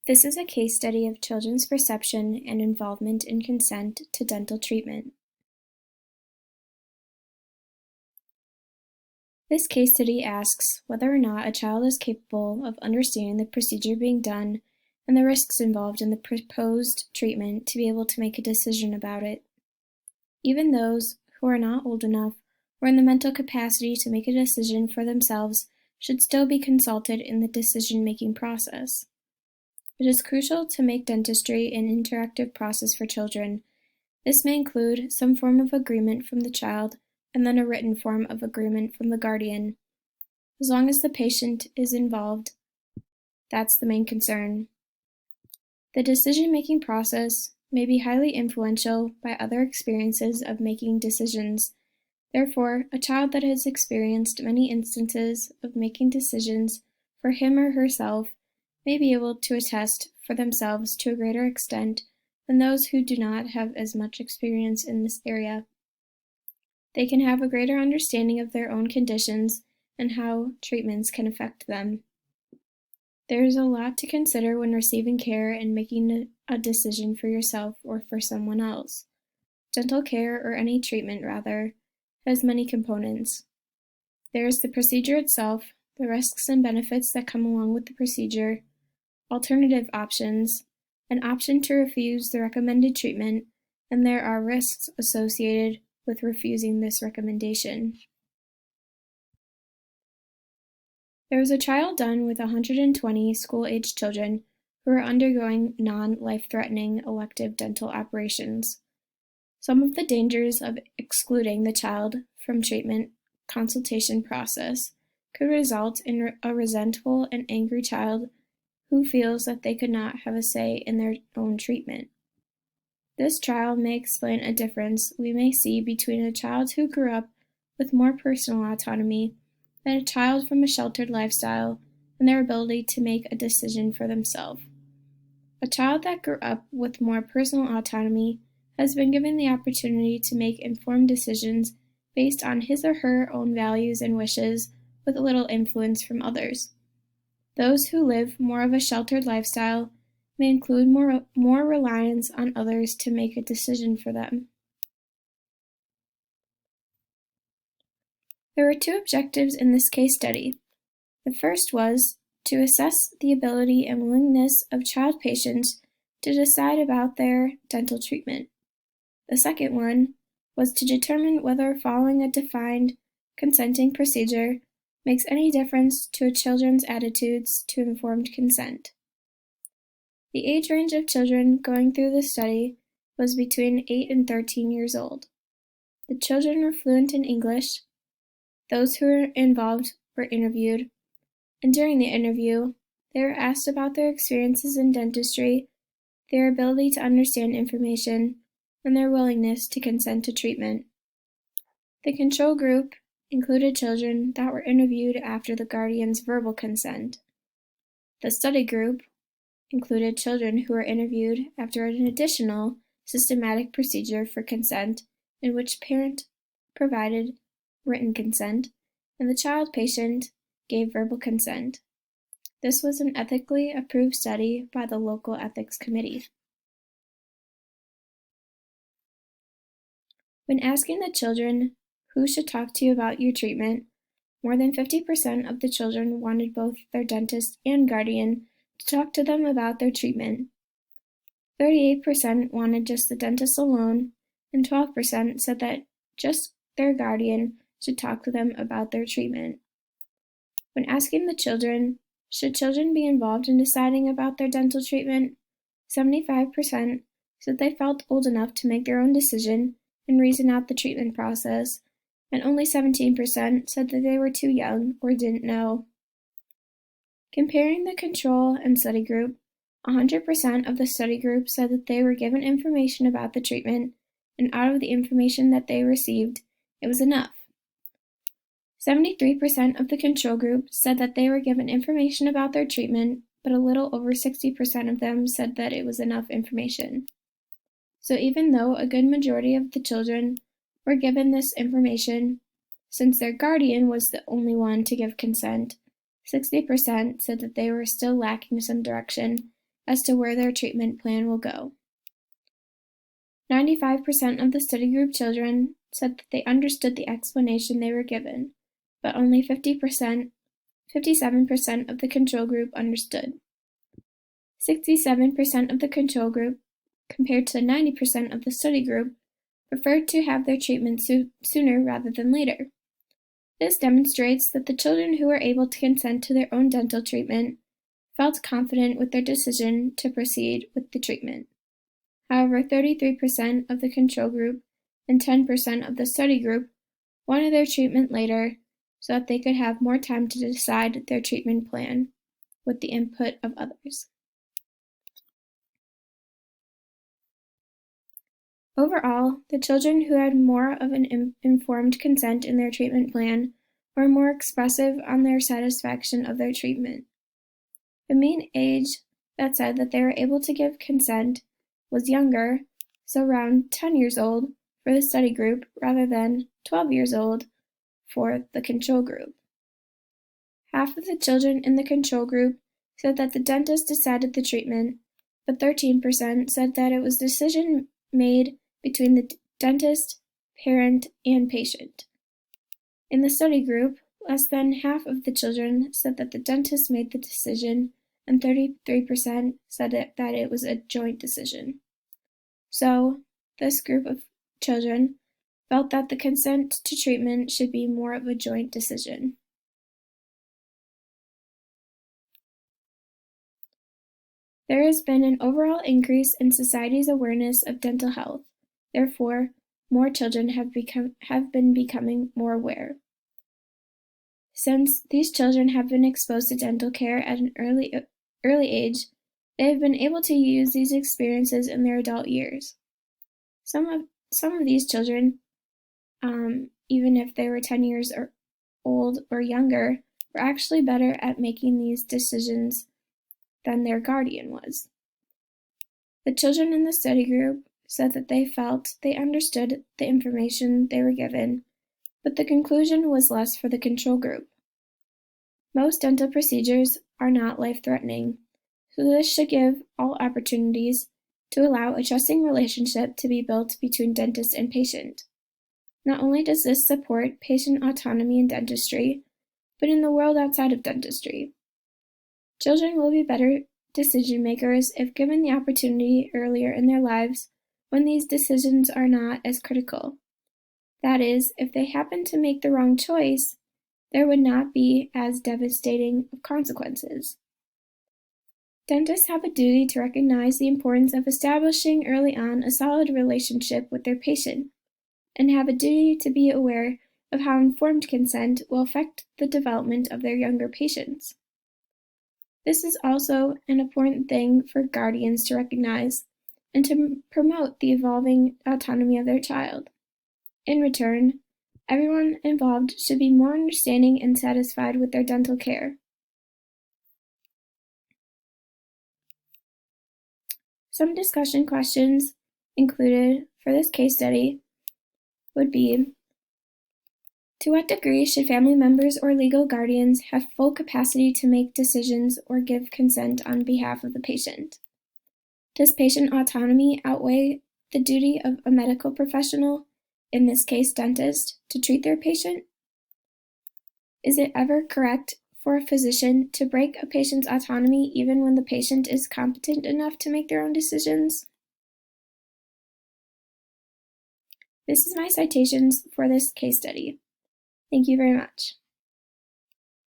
This is a case study of children's perception and involvement in consent to dental treatment. This case study asks whether or not a child is capable of understanding the procedure being done and the risks involved in the proposed treatment to be able to make a decision about it. Even those who are not old enough or in the mental capacity to make a decision for themselves should still be consulted in the decision-making process. It is crucial to make dentistry an interactive process for children. This may include some form of agreement from the child and then a written form of agreement from the guardian. As long as the patient is involved, that's the main concern. The decision-making process may be highly influential by other experiences of making decisions. Therefore, a child that has experienced many instances of making decisions for him or herself may be able to attest for themselves to a greater extent than those who do not have as much experience in this area. They can have a greater understanding of their own conditions and how treatments can affect them. There is a lot to consider when receiving care and making a decision for yourself or for someone else. Dental care, or any treatment rather, has many components. There is the procedure itself, the risks and benefits that come along with the procedure, alternative options, an option to refuse the recommended treatment, and there are risks associated with refusing this recommendation. There was a trial done with 120 school-aged children who were undergoing non-life-threatening elective dental operations. Some of the dangers of excluding the child from treatment consultation process could result in a resentful and angry child who feels that they could not have a say in their own treatment. This trial may explain a difference we may see between a child who grew up with more personal autonomy and a child from a sheltered lifestyle and their ability to make a decision for themselves. A child that grew up with more personal autonomy has been given the opportunity to make informed decisions based on his or her own values and wishes with little influence from others. Those who live more of a sheltered lifestyle may include more reliance on others to make a decision for them. There were two objectives in this case study. The first was to assess the ability and willingness of child patients to decide about their dental treatment. The second one was to determine whether following a defined consenting procedure makes any difference to a children's attitudes to informed consent. The age range of children going through the study was between 8 and 13 years old. The children were fluent in English. Those who were involved were interviewed, and during the interview, they were asked about their experiences in dentistry, their ability to understand information, and their willingness to consent to treatment. The control group included children that were interviewed after the guardian's verbal consent. The study group included children who were interviewed after an additional systematic procedure for consent in which parent provided written consent and the child patient gave verbal consent. This was an ethically approved study by the local ethics committee. When asking the children who should talk to you about your treatment, more than 50% of the children wanted both their dentist and guardian to talk to them about their treatment. 38% wanted just the dentist alone, and 12% said that just their guardian should talk to them about their treatment. When asking the children, should children be involved in deciding about their dental treatment, 75% said they felt old enough to make their own decision and reason out the treatment process, and only 17% said that they were too young or didn't know. Comparing the control and study group, 100% of the study group said that they were given information about the treatment, and out of the information that they received, it was enough. 73% of the control group said that they were given information about their treatment, but a little over 60% of them said that it was enough information. So even though a good majority of the children were given this information, since their guardian was the only one to give consent, 60% said that they were still lacking some direction as to where their treatment plan will go. 95% of the study group children said that they understood the explanation they were given, but only 57% of the control group understood. 67% of the control group, compared to 90% of the study group, preferred to have their treatment sooner rather than later. This demonstrates that the children who were able to consent to their own dental treatment felt confident with their decision to proceed with the treatment. However, 33% of the control group and 10% of the study group wanted their treatment later so that they could have more time to decide their treatment plan with the input of others. Overall, the children who had more of an informed consent in their treatment plan were more expressive on their satisfaction of their treatment. The mean age that said that they were able to give consent was younger, so around 10 years old for the study group rather than 12 years old for the control group. Half of the children in the control group said that the dentist decided the treatment, but 13% said that it was a decision made between the dentist, parent, and patient. In the study group, less than half of the children said that the dentist made the decision, and 33% said that it was a joint decision. So, this group of children felt that the consent to treatment should be more of a joint decision. There has been an overall increase in society's awareness of dental health. Therefore, more children have been becoming more aware. Since these children have been exposed to dental care at an early age, they have been able to use these experiences in their adult years. Some of these children, even if they were 10 years old or younger, were actually better at making these decisions than their guardian was. The children in the study group said that they felt they understood the information they were given, but the conclusion was less for the control group. Most dental procedures are not life-threatening, so this should give all opportunities to allow a trusting relationship to be built between dentist and patient. Not only does this support patient autonomy in dentistry, but in the world outside of dentistry. Children will be better decision makers if given the opportunity earlier in their lives when these decisions are not as critical. That is, if they happen to make the wrong choice, there would not be as devastating of consequences. Dentists have a duty to recognize the importance of establishing early on a solid relationship with their patient, and have a duty to be aware of how informed consent will affect the development of their younger patients. This is also an important thing for guardians to recognize and to promote the evolving autonomy of their child. In return, everyone involved should be more understanding and satisfied with their dental care. Some discussion questions included for this case study would be: to what degree should family members or legal guardians have full capacity to make decisions or give consent on behalf of the patient? Does patient autonomy outweigh the duty of a medical professional, in this case dentist, to treat their patient? Is it ever correct for a physician to break a patient's autonomy even when the patient is competent enough to make their own decisions? This is my citations for this case study. Thank you very much.